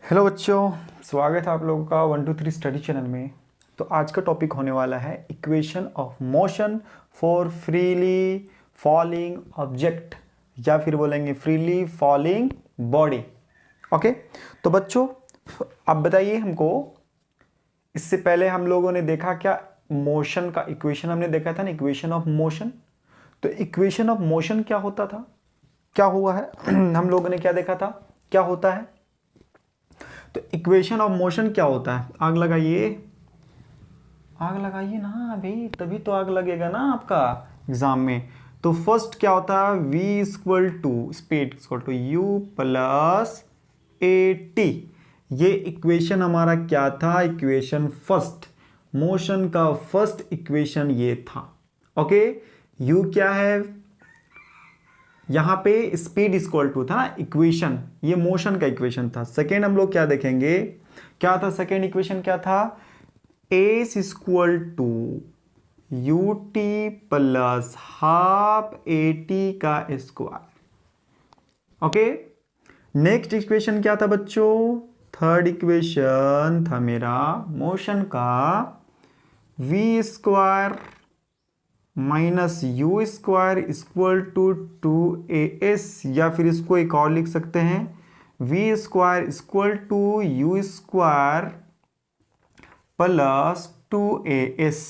Hello बच्चों, स्वागत है आप लोगों का 1 2 3 स्टडी चैनल में। तो आज का टॉपिक होने वाला है equation of motion for freely falling object, या फिर बोलेंगे फ्रीली फॉलिंग बॉडी। ओके, तो बच्चों आप बताइए हमको, इससे पहले हम लोगों ने देखा क्या, मोशन का इक्वेशन हमने देखा था ना, इक्वेशन ऑफ मोशन। तो इक्वेशन ऑफ मोशन क्या होता था, क्या हुआ है हम लोगों ने क्या देखा था, क्या होता है। तो इक्वेशन ऑफ मोशन क्या होता है, आग लगाइए, आग लगाइए ना भाई, तभी तो आग लगेगा ना आपका एग्जाम में। तो फर्स्ट क्या होता है, v equal to speed equal to u plus A T. ये इक्वेशन हमारा क्या था, इक्वेशन फर्स्ट, मोशन का फर्स्ट इक्वेशन ये था। ओके, u क्या है, यहां पे स्पीड इक्वल टू था ना इक्वेशन, ये मोशन का इक्वेशन था। सेकेंड हम लोग क्या देखेंगे, क्या था सेकेंड इक्वेशन, क्या था, S equal to U T plus half A T का स्क्वायर। ओके, नेक्स्ट इक्वेशन क्या था बच्चों, थर्ड इक्वेशन था मेरा मोशन का V square minus U square equal to 2as, या फिर इसको एक और लिख सकते हैं, V square equal to U square plus 2as,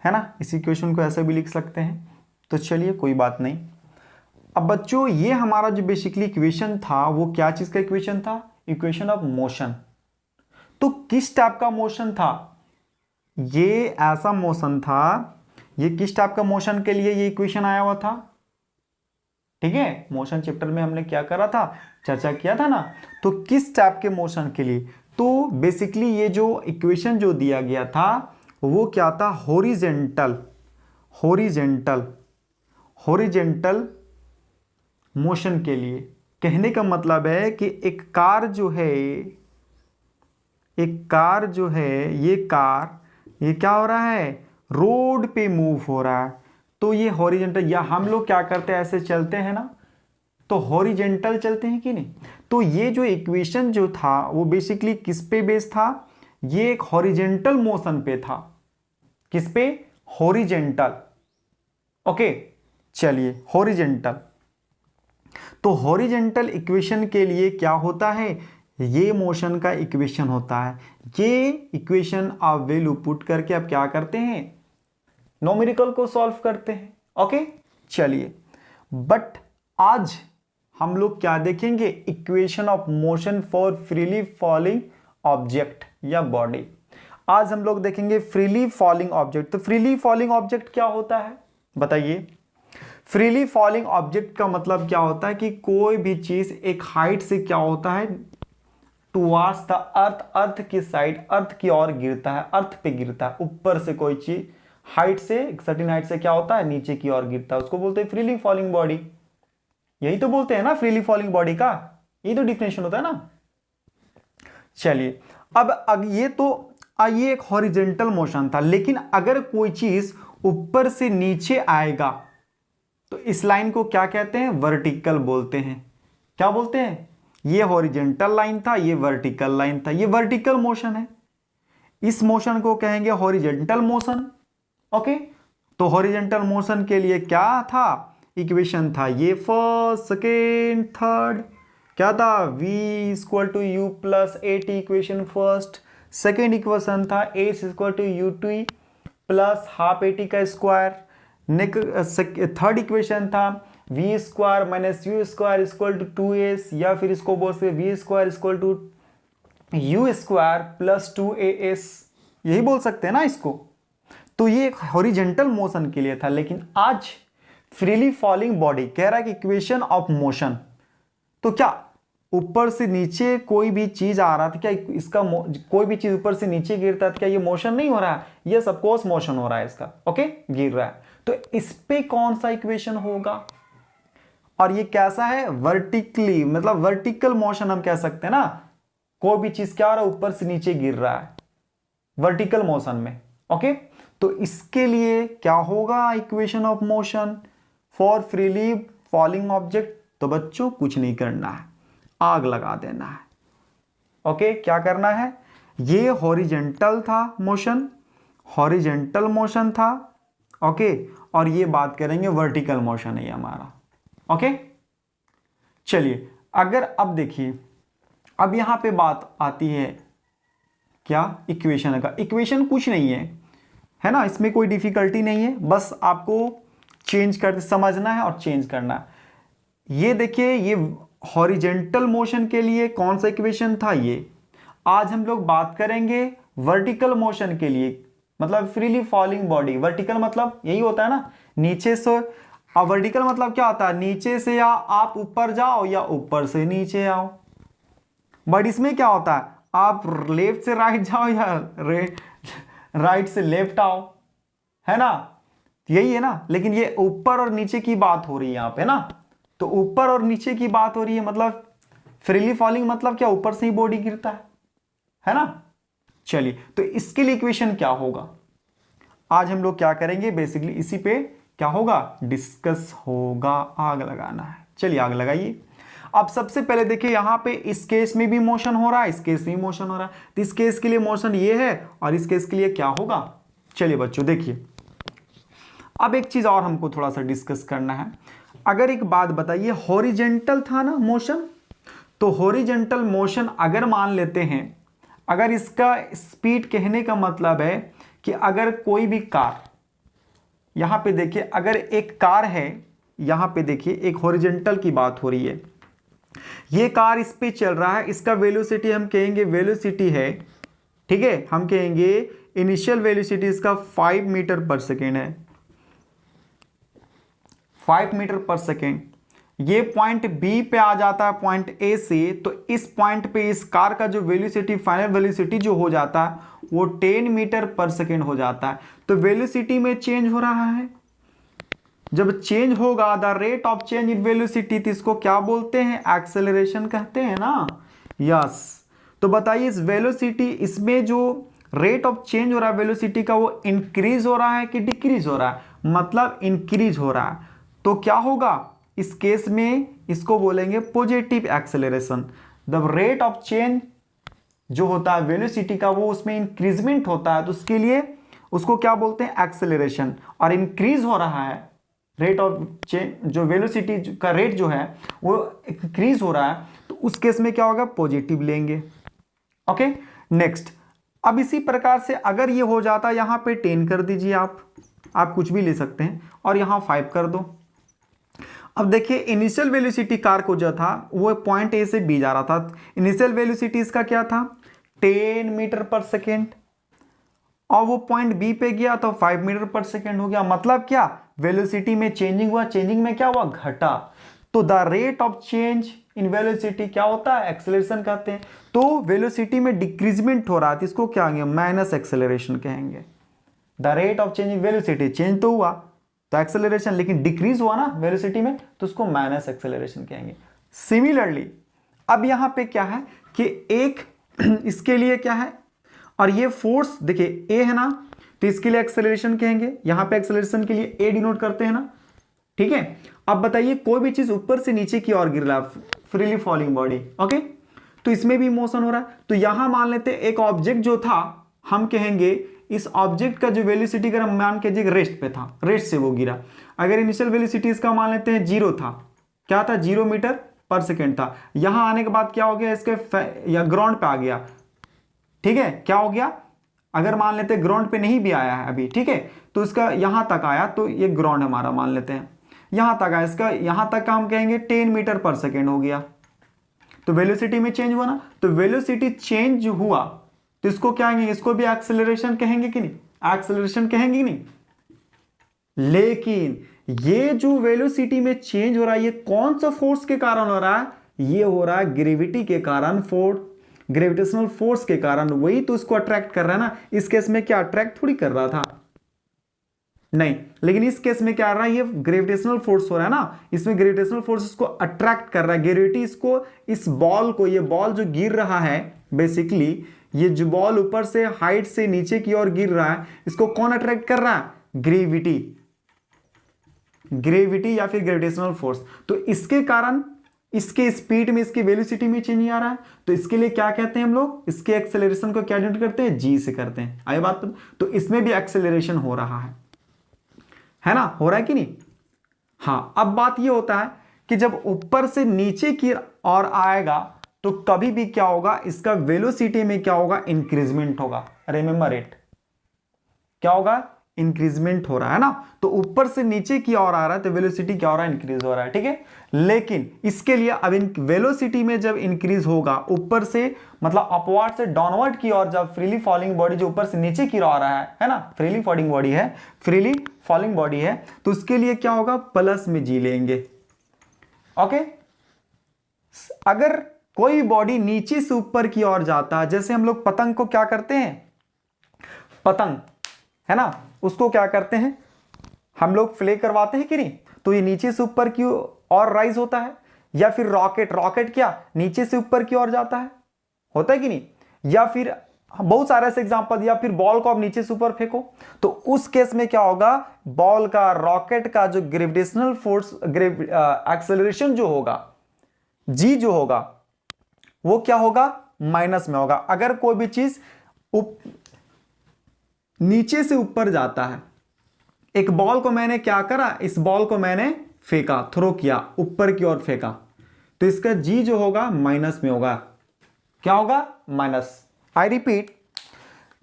है ना। इस इक्वेशन को ऐसे भी लिख सकते हैं। तो चलिए कोई बात नहीं। अब बच्चों ये हमारा जो बेसिकली इक्वेशन था वो क्या चीज का इक्वेशन था, इक्वेशन ऑफ मोशन। तो किस टाइप का मोशन था, ये ऐसा मोशन था, ये किस टाइप का मोशन के लिए ये इक्वेशन आया हुआ था। ठीक है, मोशन चैप्टर में हमने क्या करा था, चर्चा किया था ना। तो किस टाइप के मोशन के लिए, तो बेसिकली ये जो इक्वेशन जो दिया गया था वो क्या था, हॉरिजेंटल, हॉरिजेंटल, हॉरिजेंटल मोशन के लिए। कहने का मतलब है कि एक कार जो है, एक कार जो है, ये कार, ये क्या हो रहा है, रोड पे मूव हो रहा है। तो ये हॉरिजेंटल, या हम लोग क्या करते हैं ऐसे चलते हैं ना, तो हॉरिजेंटल चलते हैं कि नहीं। तो ये जो इक्वेशन जो था वो बेसिकली किस पे बेस था, ये एक हॉरिजेंटल मोशन पे था। किस पे, हॉरिजेंटल। ओके, चलिए हॉरिजेंटल। तो हॉरिजेंटल इक्वेशन के लिए क्या होता है, ये मोशन का इक्वेशन होता है। ये इक्वेशन आप वैल्यू पुट करके आप क्या करते हैं, न्यूमेरिकल को सॉल्व करते हैं। ओके, चलिए, बट आज हम लोग क्या देखेंगे, equation of motion for freely falling object या बॉडी। आज हम लोग देखेंगे फ्रीली फॉलिंग ऑब्जेक्ट। तो फ्रीली फॉलिंग ऑब्जेक्ट क्या होता है बताइए। फ्रीली फॉलिंग ऑब्जेक्ट का मतलब क्या होता है कि कोई भी चीज एक हाइट से क्या होता है, टुवार्ड्स द अर्थ, अर्थ की साइड, अर्थ की ओर गिरता है, अर्थ पे गिरता है। ऊपर से कोई चीज हाइट से, एक सर्टेन हाइट से क्या होता है, नीचे की ओर गिरता है, उसको बोलते हैं फ्रीली फॉलिंग बॉडी। यही तो बोलते हैं ना फ्रीली फॉलिंग बॉडी का, यही तो डिफिनेशन होता है ना। चलिए, अब ये तो ये एक हॉरिजेंटल मोशन था, लेकिन अगर कोई चीज ऊपर से नीचे आएगा तो इस लाइन को क्या कहते हैं, वर्टिकल बोलते हैं। क्या बोलते हैं, ये हॉरिजेंटल लाइन था, ये वर्टिकल लाइन था, ये वर्टिकल मोशन है, इस मोशन को कहेंगे हॉरिजेंटल मोशन। ओके, तो हॉरिजेंटल मोशन के लिए क्या था, इक्वेशन था ये फर्स्ट सेकेंड थर्ड, क्या था, v equal to U plus A T, equation first. Second equation था S equal to U T plus half A T का स्क्वायर। थर्ड इक्वेशन था V square minus U square equal to 2as, या फिर इसको बोलते V square equal to U square plus 2as, यही बोल सकते हैं ना इसको। तो ये एक हॉरिजेंटल मोशन के लिए था, लेकिन आज फ्रीली फॉलिंग बॉडी कह रहा है कि इक्वेशन ऑफ मोशन। तो क्या ऊपर से नीचे कोई भी चीज आ रहा था, क्या इसका कोई भी चीज ऊपर से नीचे गिरता है, क्या ये मोशन नहीं हो रहा है, ये सबकोर्स मोशन हो रहा है इसका। ओके, गिर रहा है, तो इस पे कौन सा इक्वेशन होगा, और ये कैसा है, वर्टिकली, मतलब वर्टिकल मोशन हम कह सकते हैं ना। कोई भी चीज क्या हो रहा है, ऊपर से नीचे गिर रहा है वर्टिकल मोशन में। ओके, तो इसके लिए क्या होगा, equation of motion for freely falling object. तो बच्चों कुछ नहीं करना है, आग लगा देना है। ओके, क्या करना है, ये हॉरिजेंटल था मोशन, हॉरिजेंटल मोशन था, ओके, और ये बात करेंगे वर्टिकल मोशन है ये हमारा, ओके। चलिए अगर अब देखिए, अब यहां पे बात आती है क्या, इक्वेशन का। इक्वेशन कुछ नहीं है ना, इसमें कोई डिफिकल्टी नहीं है, बस आपको चेंज कर समझना है और चेंज करना है। ये देखिए, ये हॉरिजेंटल मोशन के लिए कौन सा इक्वेशन था ये। आज हम लोग बात करेंगे वर्टिकल मोशन के लिए, मतलब फ्रीली फॉलिंग बॉडी। वर्टिकल मतलब यही होता है ना, नीचे से। अब वर्टिकल मतलब क्या होता है, नीचे से या आप ऊपर जाओ या ऊपर से नीचे आओ। बट इसमें क्या होता है, आप लेफ्ट से राइट जाओ या राइट से लेफ्ट आओ, है ना, यही है ना। लेकिन ये ऊपर और नीचे की बात हो रही है यहां पे ना, तो ऊपर और नीचे की बात हो रही है, मतलब फ्रीली फॉलिंग मतलब क्या, ऊपर से ही बॉडी गिरता है ना। चलिए तो इसके लिए इक्वेशन क्या होगा, आज हम लोग क्या करेंगे, बेसिकली इसी पे क्या होगा, डिस्कस होगा। आग लगाना है, चलिए आग लगाइए। अब सबसे पहले देखिए, यहां पे इस केस में भी मोशन हो रहा है, इस केस में भी मोशन हो रहा है, तो इस केस के लिए मोशन ये है और इस केस के लिए क्या होगा। चलिए बच्चों देखिए, अब एक चीज और हमको थोड़ा सा डिस्कस करना है। अगर एक बात बताइए, हॉरिजेंटल था ना मोशन, तो हॉरिजेंटल मोशन अगर मान लेते हैं, अगर इसका स्पीड कहने का मतलब है कि अगर कोई भी कार, यहां पे देखिए अगर एक कार है, यहां पे देखिए एक हॉरिजेंटल की बात हो रही है, ये कार इस पे चल रहा है, इसका वेलोसिटी हम कहेंगे वेलोसिटी है, ठीक है, हम कहेंगे इनिशियल वेलोसिटी इसका 5 मीटर पर सेकेंड है, 5 मीटर पर सेकेंड। ये पॉइंट बी पे आ जाता है पॉइंट ए से, तो इस पॉइंट पे इस कार का जो वेलोसिटी, फाइनल वेलोसिटी जो हो जाता है वो 10 मीटर पर सेकेंड हो जाता है। तो वेलोसिटी में चेंज हो रहा है, जब चेंज होगा the rate of change in velocity, तो इसको क्या बोलते हैं, एक्सेलरेशन कहते हैं ना, यस। तो बताइए इस वेलोसिटी, इसमें जो रेट ऑफ चेंज हो रहा है वेलोसिटी का, वो इंक्रीज हो रहा है कि डिक्रीज हो रहा है, मतलब इंक्रीज हो रहा है। तो क्या होगा इस केस में, इसको बोलेंगे positive acceleration. The rate of change जो होता है वेलोसिटी का, वो उसमें इंक्रीजमेंट होता है, तो उसके लिए उसको क्या बोलते हैं, एक्सेलरेशन। और इंक्रीज हो रहा है रेट ऑफ चेंज, जो वेलोसिटी का रेट जो है वो इंक्रीज हो रहा है, तो उस केस में क्या होगा, पॉजिटिव लेंगे, ओके। नेक्स्ट, अब इसी प्रकार से अगर ये हो जाता, यहां पे 10 कर दीजिए आप कुछ भी ले सकते हैं, और यहां 5 कर दो। अब देखिए इनिशियल वेलोसिटी कार को जो था वो पॉइंट ए से बी जा रहा था, इनिशियल वेलोसिटी इसका क्या था, 10 मीटर पर सेकेंड, और वो पॉइंट बी पे गया तो 5 मीटर पर सेकेंड हो गया। मतलब क्या, वेलोसिटी में चेंजिंग हुआ, चेंजिंग में क्या हुआ, घटा। तो the rate of change in velocity क्या होता है, एक्सेलरेशन कहते हैं। तो वेलोसिटी में डिक्रीजमेंट हो रहा है, तो इसको क्या कहेंगे, माइनस एक्सेलरेशन कहेंगे। The rate of change in velocity, change तो हुआ तो एक्सेलरेशन, लेकिन डिक्रीज हुआ ना वेलोसिटी में, तो उसको माइनस एक्सेलरेशन कहेंगे। सिमिलरली अब यहां पे क्या है कि एक इसके लिए क्या है, और ये फोर्स देखिए ए है ना, तो इसके लिए एक्सेलरेशन कहेंगे, यहां पे एक्सेलरेशन के लिए ए डिनोट करते हैं ना, ठीक है। अब बताइए कोई भी चीज ऊपर से नीचे की ओर गिर रहा है, फ्रीली फॉलिंग बॉडी, ओके, तो इसमें भी मोशन हो रहा है। तो यहां मान लेते एक ऑब्जेक्ट जो था, हम कहेंगे इस ऑब्जेक्ट का जो वेलोसिटी अगर हम मान के रेस्ट पे था, रेस्ट से वो गिरा, अगर इनिशियल वेलोसिटी इसका मान लेते हैं 0 था, क्या था, 0 मीटर पर सेकेंड था। यहां आने के बाद क्या हो गया, इसके या ग्राउंड पे आ गया, ठीक है, क्या हो गया, अगर मान लेते हैं ग्राउंड पे नहीं भी आया है अभी, ठीक है, तो इसका यहां तक आया, तो ये ग्राउंड हमारा मान लेते हैं, यहां तक आया, इसका यहां तक का हम कहेंगे 10 मीटर पर सेकेंड हो गया। तो वेलोसिटी में चेंज हुआ ना, तो वेलोसिटी चेंज हुआ, तो इसको क्या कहेंगे, इसको भी एक्सेलरेशन कहेंगे कि नहीं, एक्सेलरेशन कहेंगे कि नहीं। लेकिन ये जो वेलोसिटी में चेंज हो रहा है, ये कौन सा फोर्स के कारण हो रहा है, ये हो रहा है ग्रेविटी के कारण, ग्रेविटेशनल फोर्स के कारण, वही तो इसको अट्रैक्ट कर रहा है ना। इस केस में क्या अट्रैक्ट थोड़ी कर रहा था, नहीं, लेकिन इस केस में क्या आ रहा है, ये ग्रेविटेशनल फोर्स हो रहा है ना, इसमें ग्रेविटेशनल फोर्स इसको अट्रैक्ट कर रहा है, ग्रेविटी इसको, इस बॉल को, ये बॉल जो गिर रहा है बेसिकली, ये जो बॉल ऊपर से हाइट से नीचे की ओर गिर रहा है, इसको कौन अट्रैक्ट कर रहा है, ग्रेविटी या फिर ग्रेविटेशनल फोर्स। तो इसके कारण इसके स्पीड में, इसकी वेलोसिटी में चेंज नहीं आ रहा है, तो इसके लिए क्या कहते हैं हम लोग, इसके एक्सेलरेशन को क्या डिनोट करते हैं, जी से करते हैं। आई बात? तो इसमें भी एक्सेलरेशन हो रहा है ना, हो रहा है कि नहीं? हाँ, अब बात ये होता है कि जब ऊपर से नीचे की ओर आएगा तो कभी भी क्या होगा, इसका वेलोसिटी में क्या होगा, इंक्रीजमेंट होगा। रिमेंबर इट, क्या होगा, इंक्रीजमेंट हो रहा है ना। तो ऊपर से नीचे की ओर आ रहा है तो वेलोसिटी क्या हो रहा है, इंक्रीज हो रहा है, ठीक है। लेकिन इसके लिए अब वेलोसिटी में जब इंक्रीज होगा ऊपर से, मतलब अपवर्ड से डाउनवर्ड की ओर, जब फ्रीली फॉलिंग बॉडी जो ऊपर से नीचे की ओर आ रहा है ना, फ्रीली फॉलिंग बॉडी है, फ्रीली फॉलिंग बॉडी है, तो उसके लिए क्या होगा, प्लस में जी लेंगे। ओके, अगर कोई बॉडी नीचे से ऊपर की ओर जाता है, जैसे हम लोग पतंग को क्या करते हैं, पतंग है ना, उसको क्या करते हैं हम लोग, फ्ले करवाते हैं कि नहीं, तो ये नीचे से ऊपर की ओर राइज होता है। या फिर रॉकेट, रॉकेट क्या नीचे से ऊपर की ओर जाता है, होता है कि नहीं। या फिर बहुत सारे ऐसे एग्जांपल, या फिर बॉल को आप नीचे से ऊपर फेंको, तो उस केस में क्या होगा, बॉल का, रॉकेट का जो ग्रेविटेशनल फोर्स, एक्सेलरेशन जो होगा, जी जो होगा, वो क्या होगा, माइनस में होगा। अगर कोई भी चीज नीचे से ऊपर जाता है, एक बॉल को मैंने क्या करा, इस बॉल को मैंने फेंका, थ्रो किया, ऊपर की ओर फेंका, तो इसका जी जो होगा माइनस में होगा। क्या होगा, माइनस। आई रिपीट,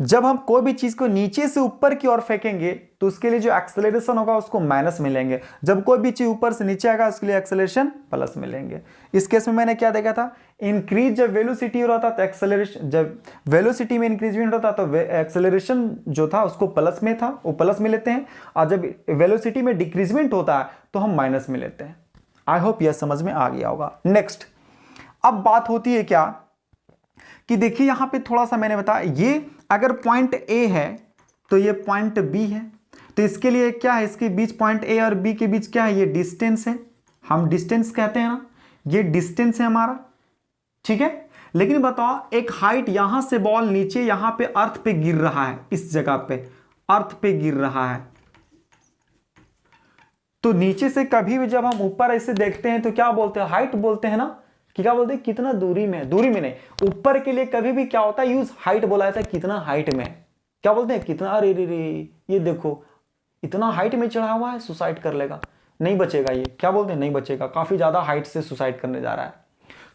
जब हम कोई भी चीज को नीचे से ऊपर की ओर फेंकेंगे तो उसके लिए जो एक्सेलरेशन होगा उसको माइनस में लेंगे। जब कोई भी चीज ऊपर से नीचे आएगा उसके लिए एक्सेलरेशन प्लस में लेंगे। इस केस में मैंने क्या देखा था, इंक्रीज जब वेलोसिटी हो रहा था तो एक्सेलरेशन, जब वेलोसिटी में इंक्रीजमेंट होता तो एक्सेलरेशन जो था उसको प्लस में था, वो प्लस में लेते हैं, और जब वेलोसिटी में डिक्रीजमेंट होता है तो हम माइनस में लेते हैं। आई होप यह समझ में आ गया होगा। नेक्स्ट, अब बात होती है क्या कि देखिए यहां पे थोड़ा सा मैंने बताया, ये अगर पॉइंट ए है तो ये पॉइंट बी है, तो इसके लिए क्या है, इसके बीच पॉइंट ए और बी के बीच क्या है, ये डिस्टेंस है, हम डिस्टेंस कहते हैं ना, ये डिस्टेंस है हमारा, ठीक है। लेकिन बताओ, एक हाइट, यहां से बॉल नीचे यहां पे अर्थ पे गिर रहा है, इस जगह पे अर्थ पे गिर रहा है, तो नीचे से कभी भी जब हम ऊपर ऐसे देखते हैं तो क्या बोलते हैं, हाइट बोलते हैं ना, कि क्या बोलते हैं, कितना दूरी में, दूरी में नहीं, ऊपर के लिए कभी भी क्या होता है, यूज हाइट बोला जाता है, कितना हाइट में, क्या बोलते हैं, कितना, अरे रे रे, ये देखो इतना हाइट में चढ़ा हुआ है, सुसाइड कर लेगा, नहीं बचेगा, ये क्या बोलते हैं, नहीं बचेगा, काफी ज्यादा हाइट से सुसाइड करने जा रहा है।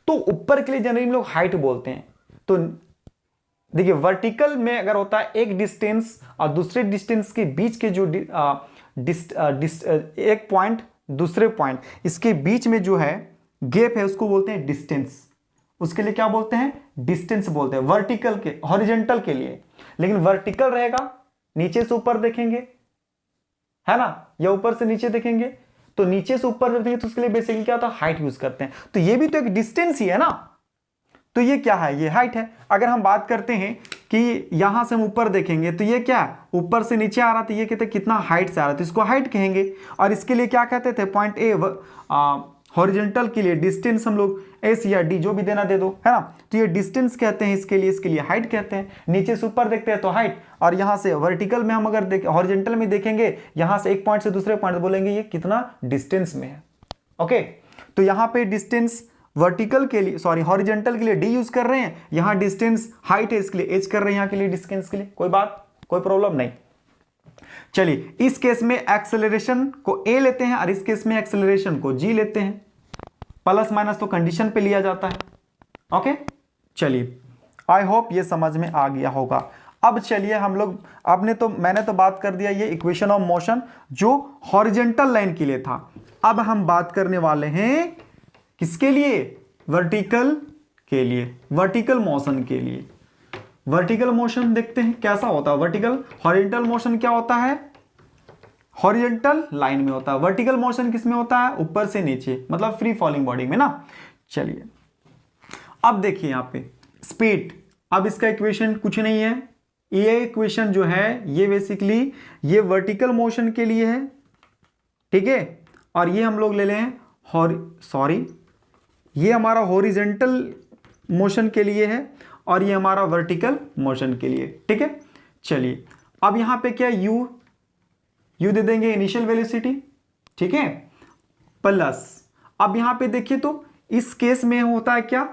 तो ऊपर के लिए जनरली लोग हाइट बोलते हैं। तो देखिए, वर्टिकल में अगर होता है एक डिस्टेंस और दूसरे डिस्टेंस के बीच के जो एक पॉइंट दूसरे पॉइंट, इसके बीच में जो है गैप है, उसको बोलते हैं डिस्टेंस। उसके लिए क्या बोलते हैं, डिस्टेंस बोलते हैं, वर्टिकल के, हॉरिजॉन्टल के लिए। लेकिन वर्टिकल रहेगा, नीचे से ऊपर देखेंगे, है ना, या ऊपर से नीचे देखेंगे, तो नीचे से ऊपर देखेंगे तो उसके लिए बेसिकली क्या होता है, हाइट यूज करते हैं। तो ये भी तो एक डिस्टेंस ही है ना, तो ये क्या है, ये हाइट है। अगर हम बात करते हैं कि यहां से हम ऊपर देखेंगे तो ये क्या, ऊपर से नीचे आ रहा, तो ये कहते हैं कितना हाइट से आ रहा, तो इसको हाइट कहेंगे। और इसके लिए क्या कहते थे, पॉइंट ए हॉरिजॉन्टल के लिए डिस्टेंस हम लोग एस या डी जो भी देना दे दो, है ना, तो ये डिस्टेंस कहते हैं, इसके लिए हाइट कहते हैं। नीचे से ऊपर देखते हैं तो हाइट, और यहां से वर्टिकल में हम अगर हॉरिजॉन्टल में देखेंगे, यहां से एक पॉइंट से दूसरे पॉइंट बोलेंगे ये कितना डिस्टेंस में है। ओके, तो यहां पे डिस्टेंस वर्टिकल के लिए, सॉरी हॉरिजॉन्टल के लिए डी यूज कर रहे हैं, यहां डिस्टेंस हाइट है इसके लिए एच कर रहे हैं, यहां के लिए डिस्टेंस के लिए, कोई बात, कोई प्रॉब्लम नहीं। चलिए, इस केस में एक्सेलरेशन को ए लेते हैं और इस केस में एक्सेलरेशन को जी लेते हैं। प्लस माइनस तो कंडीशन पे लिया जाता है। ओके, चलिए, आई होप ये समझ में आ गया होगा। अब चलिए हम लोग, मैंने तो बात कर दिया ये इक्वेशन ऑफ मोशन जो हॉरिजॉन्टल लाइन के लिए था। अब हम बात करने वाले हैं किसके लिए, वर्टिकल के लिए, वर्टिकल मोशन के लिए। वर्टिकल मोशन देखते हैं कैसा होता है। वर्टिकल, हॉरिजॉन्टल मोशन क्या होता है, हॉरिजॉन्टल लाइन में होता है। वर्टिकल मोशन किस में होता है, ऊपर से नीचे, मतलब फ्री फॉलिंग बॉडी में ना। चलिए, अब देखिए यहां पे स्पीड, अब इसका इक्वेशन कुछ नहीं है, ये इक्वेशन जो है ये बेसिकली ये वर्टिकल मोशन के लिए है, ठीक है, और ये हम लोग ले लें ये हमारा हॉरिजॉन्टल मोशन के लिए है और ये हमारा वर्टिकल मोशन के लिए, ठीक है। चलिए, अब यहां पे क्या यू दे देंगे इनिशियल वेलोसिटी, ठीक है, प्लस अब यहां पे देखिए तो इस केस में होता है क्या,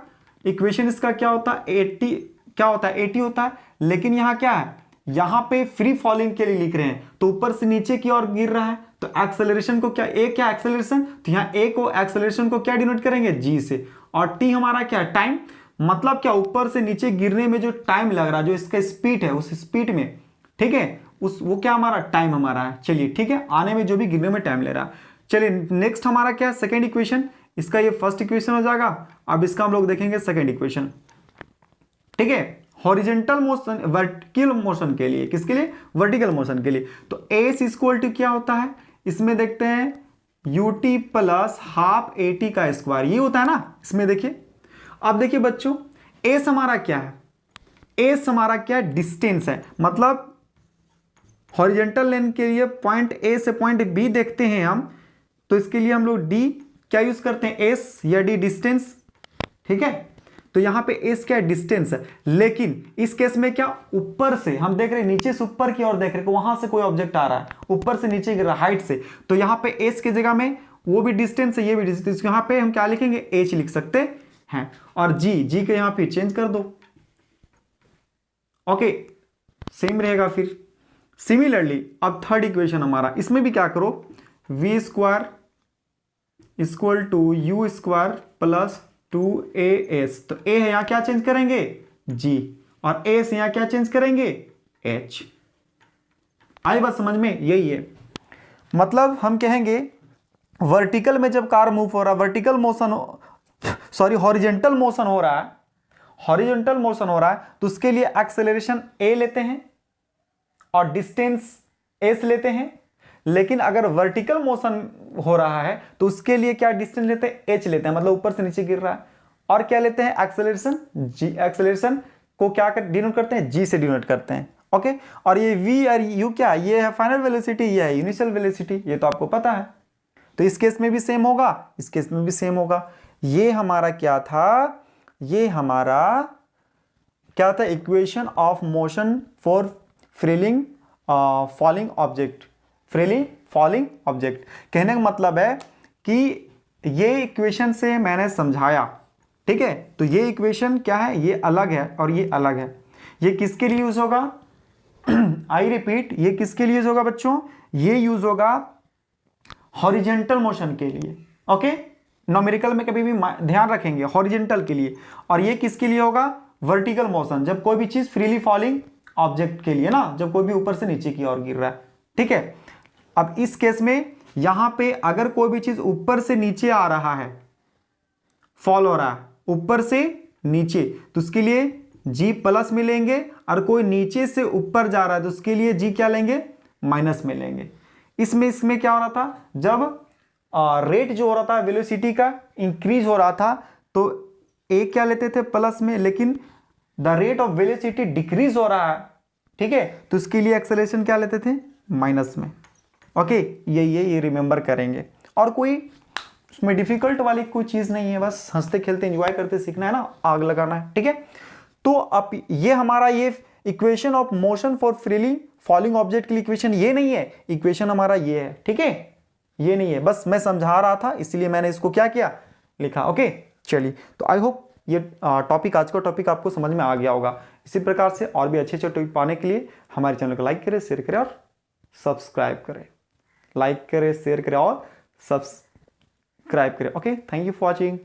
इक्वेशन इसका क्या होता है 80, क्या होता है 80 होता है, लेकिन यहां क्या है, यहां पे फ्री फॉलिंग के लिए लिख रहे हैं तो ऊपर से नीचे की ओर गिर रहा है, तो एक्सेलरेशन को क्या, ए क्या एक्सेलरेशन, तो यहां ए को एक्सेलरेशन को क्या डिनोट करेंगे जी से, और टी हमारा क्या है टाइम, मतलब क्या ऊपर से नीचे गिरने में जो टाइम लग रहा है, जो इसका स्पीड है उस स्पीड में, ठीक है, उस वो क्या हमारा टाइम हमारा है, चलिए ठीक है, आने में जो भी गिरने में टाइम ले रहा है। चलिए नेक्स्ट हमारा क्या है सेकंड इक्वेशन, इसका ये फर्स्ट इक्वेशन हो जाएगा, अब इसका हम लोग देखेंगे सेकंड इक्वेशन, ठीक है, हॉरिजेंटल मोशन वर्टिकल मोशन के लिए, किसके लिए, वर्टिकल मोशन के लिए, तो एस इक्वल टू क्या होता है, इसमें देखते हैं UT plus half A T का स्क्वायर, ये होता है ना इसमें, देखिए अब देखिए बच्चों एस हमारा क्या है, एस हमारा क्या डिस्टेंस है, मतलब हॉरिजेंटल लाइन के लिए पॉइंट ए से पॉइंट बी देखते हैं हम, तो इसके लिए हम लोग डी क्या यूज करते हैं, एस या डी डिस्टेंस, ठीक है, तो यहां पे एस क्या डिस्टेंस है, लेकिन इस केस में क्या ऊपर से हम देख रहे हैं, नीचे से ऊपर की ओर देख रहे हैं, वहां से कोई ऑब्जेक्ट आ रहा है ऊपर से नीचे गिर रहा है हाइट से, तो यहां पे एस की जगह में वो भी डिस्टेंस है, ये भी डिस्टेंस, यहां पे हम क्या लिखेंगे एच लिख सकते हैं, और जी के यहां पे चेंज कर दो, ओके सेम रहेगा फिर। सिमिलरली अब थर्ड इक्वेशन हमारा, इसमें भी क्या करो, V square equal to U square plus 2as, तो a है यहां क्या चेंज करेंगे g, और a से यहां क्या चेंज करेंगे h, आई बात समझ में, यही है, मतलब हम कहेंगे वर्टिकल में जब कार मूव हो रहा है, vertical motion sorry horizontal motion हो रहा है, हॉरिजेंटल मोशन हो रहा है, तो उसके लिए एक्सेलरेशन a लेते हैं और डिस्टेंस s लेते हैं, लेकिन अगर वर्टिकल मोशन हो रहा है तो उसके लिए क्या डिस्टेंस लेते हैं, h लेते हैं, मतलब ऊपर से नीचे गिर रहा है, और क्या लेते हैं एक्सेलरेशन g, एक्सेलरेशन को क्या डिनोट करते हैं g से डिनोट करते हैं, ओके, और ये v और u क्या, ये है फाइनल वेलोसिटी, ये है इनिशियल वेलोसिटी, ये तो आपको पता है, तो इस केस में भी सेम होगा, इस केस में भी सेम होगा, ये हमारा क्या था, ये हमारा क्या था, equation of motion for freely falling object, freely falling object, कहने का मतलब है कि ये इक्वेशन से मैंने समझाया, ठीक है, तो ये इक्वेशन क्या है, ये अलग है और ये अलग है, ये किसके लिए यूज होगा आई रिपीट, ये किसके लिए यूज होगा बच्चों, ये यूज होगा हॉरिजेंटल मोशन के लिए, ओके, न्यूमेरिकल में कभी भी ध्यान रखेंगे हॉरिजेंटल के लिए, और ये किसके लिए होगा, वर्टिकल मोशन, जब कोई भी चीज फ्रीली फॉलिंग ऑब्जेक्ट के लिए ना, जब कोई भी ऊपर से नीचे की ओर गिर रहा है, ठीक है। अब इस केस में यहां पे अगर कोई भी चीज ऊपर से नीचे आ रहा है, फॉल हो रहा है ऊपर से नीचे, तो उसके लिए g प्लस मिलेंगे, और कोई नीचे से ऊपर जा रहा है तो उसके लिए g क्या लेंगे, माइनस में लेंगे। इसमें क्या हो रहा था, जब रेट जो हो रहा था वेलोसिटी का इंक्रीज हो रहा था, तो a क्या लेते थे प्लस में, लेकिन the rate of velocity decrease हो रहा है, ठीक है, तो उसके लिए एक्सेलरेशन क्या लेते थे, माइनस में, ओके, ये रिमेंबर करेंगे, और कोई उसमें डिफिकल्ट वाली कोई चीज नहीं है, बस हंसते खेलते एंजॉय करते सीखना है ना, आग लगाना है, ठीक है। तो अब ये हमारा ये equation of motion for freely falling object के लिए इक्वेशन ये नहीं है, इक्वेशन हमारा ये है, ठीक है, ये नहीं है, बस मैं समझा रहा था इसलिए मैंने इसको क्या किया, लिखा, ओके। चलिए, तो आई होप ये टॉपिक, आज का टॉपिक आपको समझ में आ गया होगा। इसी प्रकार से और भी अच्छे अच्छे टॉपिक पाने के लिए हमारे चैनल को लाइक करें, शेयर करें और सब्सक्राइब करें, लाइक करें, शेयर करें और सब्सक्राइब करें, okay. Thank you for watching.